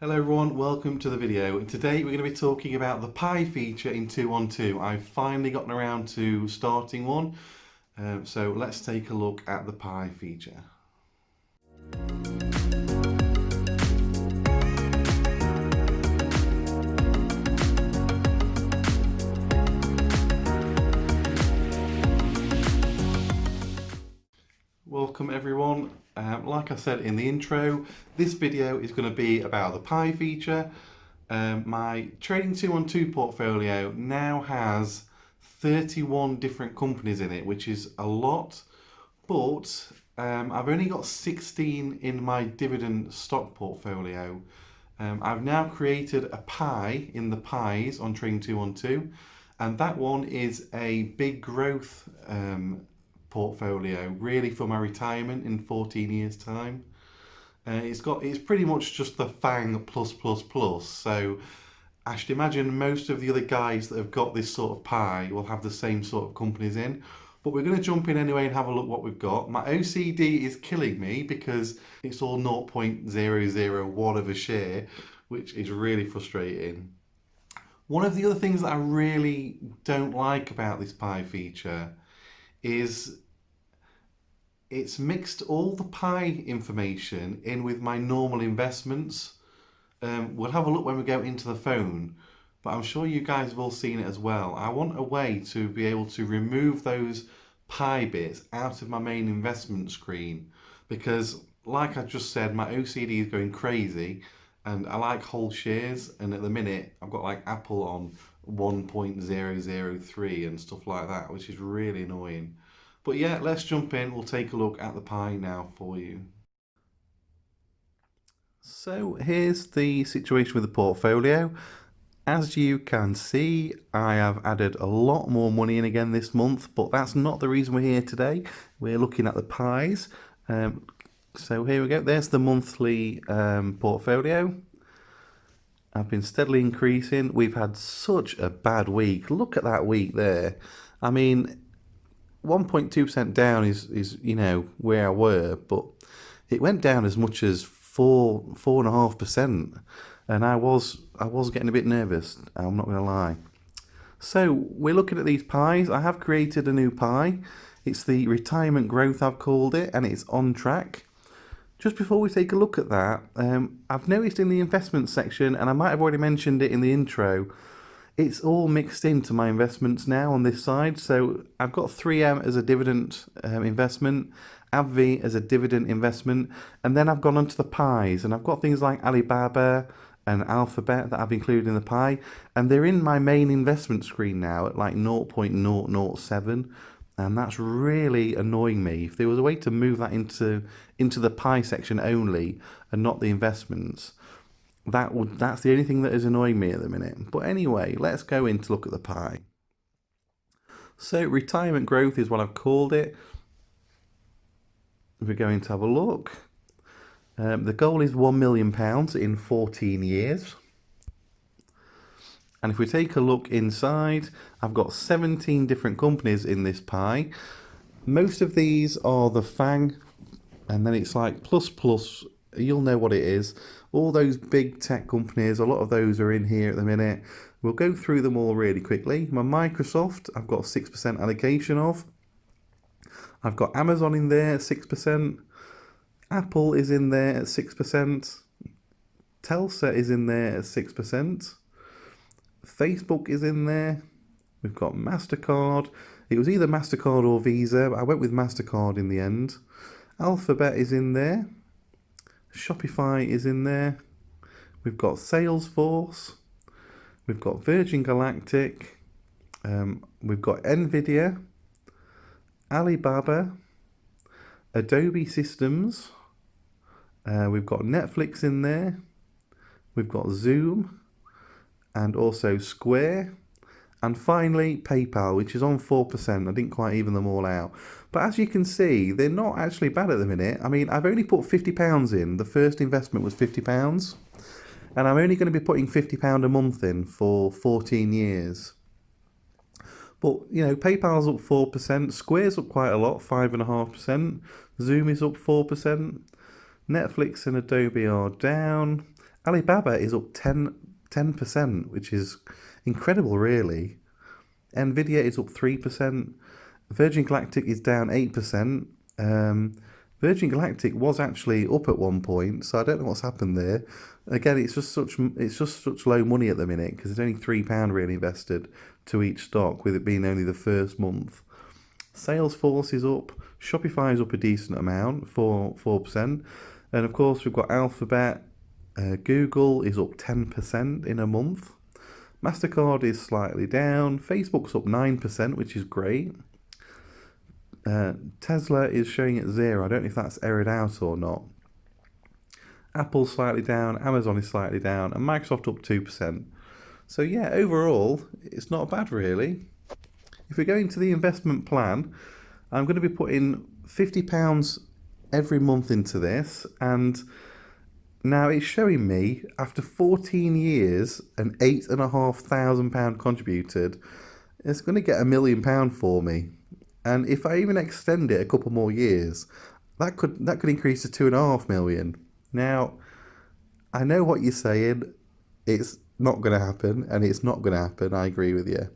Hello everyone, welcome to the video. Today we're going to be talking about the pie feature in 212. I've finally gotten around to starting one, so let's take a look at the pie feature. Welcome everyone. Like I said in the intro, this video is going to be about the pie feature. My Trading212 portfolio now has 31 different companies in it, which is a lot, but I've only got 16 in my dividend stock portfolio. I've now created a pie in the pies on Trading212, and that one is a big growth portfolio, really for my retirement in 14 years time. It's pretty much just the FANG plus plus plus. So I should imagine most of the other guys that have got this sort of pie will have the same sort of companies in. But we're going to jump in anyway and have a look what we've got. My OCD is killing me because it's all 0.001 of a share, which is really frustrating. One of the other things that I really don't like about this pie feature is it's mixed all the pie information in with my normal investments. We'll have a look when we go into the phone, but I'm sure you guys have all seen it as well. I want a way to be able to remove those pie bits out of my main investment screen because, like I just said, my OCD is going crazy and I like whole shares, and at the minute I've got like Apple on 1.003 and stuff like that, which is really annoying. But yeah, let's jump in. We'll take a look at the pie now for you. So here's the situation with the portfolio. As you can see, I have added a lot more money in again this month, but that's not the reason we're here today. We're looking at the pies. So here we go. There's the monthly portfolio. I've been steadily increasing. We've had such a bad week. Look at that week there. I mean, 1.2% down is where I were, but it went down as much as 4.5%, and I was getting a bit nervous. I'm not going to lie. So we're looking at these pies. I have created a new pie. It's the retirement growth, I've called it, and it's on track. Just before we take a look at that, I've noticed in the investment section, and I might have already mentioned it in the intro, it's all mixed into my investments now on this side. So I've got 3M as a dividend investment, AbbVie as a dividend investment, and then I've gone onto the pies, and I've got things like Alibaba and Alphabet that I've included in the pie, and they're in my main investment screen now at like 0.007, and that's really annoying me. If there was a way to move that into the pie section only and not the investments, that's the only thing that is annoying me at the minute. But anyway, let's go in to look at the pie. So retirement growth is what I've called it. We're going to have a look. The goal is £1 million in 14 years. And if we take a look inside, I've got 17 different companies in this pie. Most of these are the FANG, and then it's like plus plus. You'll know what it is. All those big tech companies, a lot of those are in here at the minute. We'll go through them all really quickly. My Microsoft, I've got 6% allocation of. I've got Amazon in there at 6%. Apple is in there at 6%. Telsa is in there at 6%. Facebook is in there. We've got MasterCard. It was either MasterCard or Visa, but I went with MasterCard in the end. Alphabet is in there. Shopify is in there. We've got Salesforce. We've got Virgin Galactic. We've got Nvidia, Alibaba, Adobe Systems. We've got Netflix in there. We've got Zoom, and also Square. And finally, PayPal, which is on 4%. I didn't quite even them all out. But as you can see, they're not actually bad at the minute. I mean, I've only put £50 in. The first investment was £50. And I'm only going to be putting £50 a month in for 14 years. But, PayPal's up 4%. Square's up quite a lot, 5.5%. Zoom is up 4%. Netflix and Adobe are down. Alibaba is up 10%, which is incredible, really. Nvidia is up 3%. Virgin Galactic is down 8%. Virgin Galactic was actually up at one point, so I don't know what's happened there. Again, it's just such low money at the minute because there's only £3 really invested to each stock, with it being only the first month. Salesforce is up. Shopify is up a decent amount, 4%. And of course, we've got Alphabet. Google is up 10% in a month. MasterCard is slightly down. Facebook's up 9%, which is great. Tesla is showing at 0. I don't know if that's errored out or not. Apple's slightly down. Amazon is slightly down. And Microsoft up 2%. So yeah, overall, it's not bad really. If we go into the investment plan, I'm going to be putting £50 every month into this, and now it's showing me after 14 years and £8,500 contributed, it's going to get £1,000,000 for me. And if I even extend it a couple more years, that could increase to 2.5 million. Now, I know what you're saying. It's not going to happen, and it's not going to happen. I agree with you.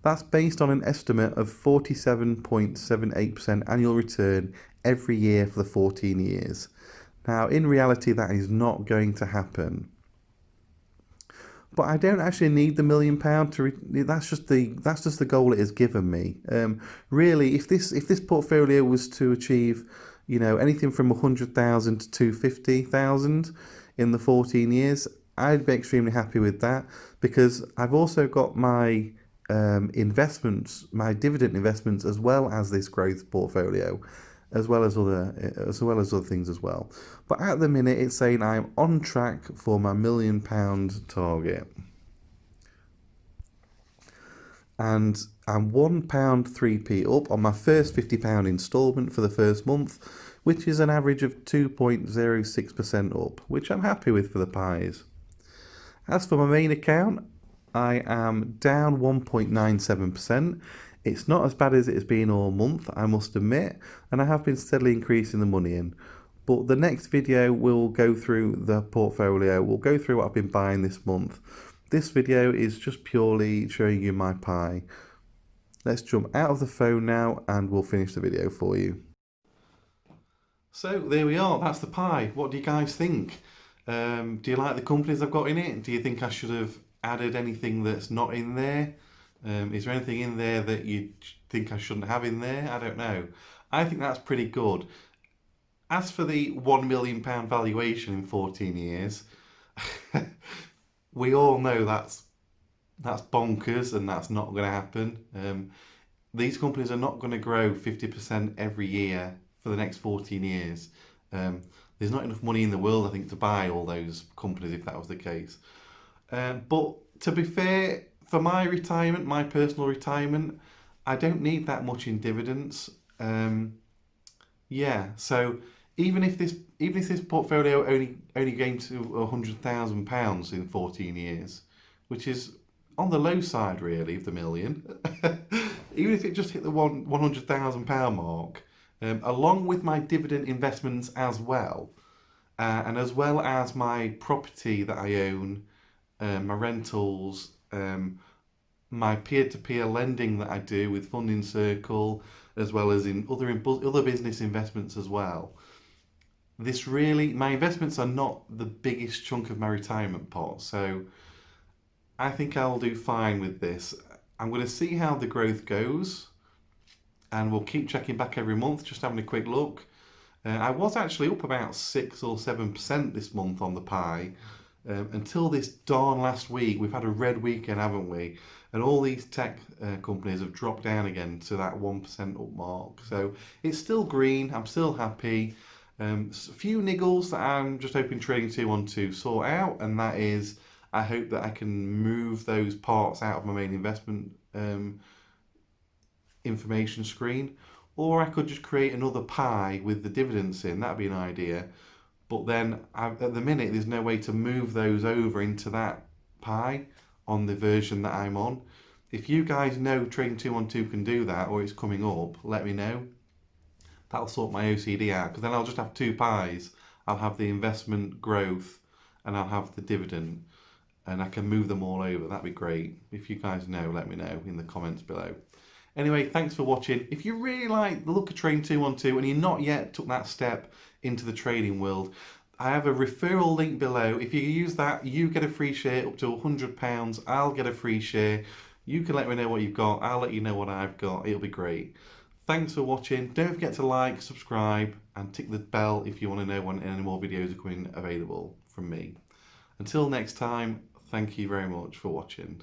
That's based on an estimate of 47.78% annual return every year for the 14 years. Now, in reality, that is not going to happen. But I don't actually need the £1,000,000 to. That's just the goal it has given me. Really, if this portfolio was to achieve, anything from 100,000 to 250,000 in the 14 years, I'd be extremely happy with that, because I've also got my investments, my dividend investments, as well as this growth portfolio, as well as other things as well. But at the minute, it's saying I'm on track for my £1,000,000 target, and I'm £1.3p up on my first £50 instalment for the first month, which is an average of 2.06% up, which I'm happy with for the pies. As for my main account, I am down 1.97%. It's not as bad as it has been all month, I must admit, and I have been steadily increasing the money in. But the next video will go through the portfolio, we'll go through what I've been buying this month. This video is just purely showing you my pie. Let's jump out of the phone now and we'll finish the video for you. So there we are, that's the pie. What do you guys think? Do you like the companies I've got in it? Do you think I should have added anything that's not in there? Is there anything in there that you think I shouldn't have in there? I don't know. I think that's pretty good. As for the £1,000,000 valuation in 14 years, we all know that's bonkers, and that's not going to happen. These companies are not going to grow 50% every year for the next 14 years. There's not enough money in the world, I think, to buy all those companies if that was the case. But to be fair, for my retirement, my personal retirement, I don't need that much in dividends. So even if this portfolio only gained to £100,000 in 14 years, which is on the low side really of the million, even if it just hit the £100,000 mark, along with my dividend investments as well, and as well as my property that I own, my rentals, my peer-to-peer lending that I do with Funding Circle, as well as in other business investments as well. My investments are not the biggest chunk of my retirement pot, so I think I'll do fine with this. I'm going to see how the growth goes, and we'll keep checking back every month, just having a quick look. I was actually up about 6 or 7% this month on the pie, until this darn last week. We've had a red weekend, haven't we? And all these tech companies have dropped down again to that 1% up mark. So it's still green, I'm still happy. A few niggles that I'm just hoping Trading212 sort out, and that is, I hope that I can move those parts out of my main investment information screen, or I could just create another pie with the dividends in. That'd be an idea. But then at the minute, there's no way to move those over into that pie on the version that I'm on. If you guys know Trading212 can do that, or it's coming up, let me know. That'll sort my OCD out, because then I'll just have two pies. I'll have the investment growth, and I'll have the dividend and I can move them all over. That'd be great. If you guys know, let me know in the comments below. Anyway, thanks for watching. If you really like the look of Trading212 and you're not yet took that step into the trading world, I have a referral link below. If you use that, you get a free share up to £100. I'll get a free share. You can let me know what you've got. I'll let you know what I've got. It'll be great. Thanks for watching. Don't forget to like, subscribe, and tick the bell if you want to know when any more videos are coming available from me. Until next time, thank you very much for watching.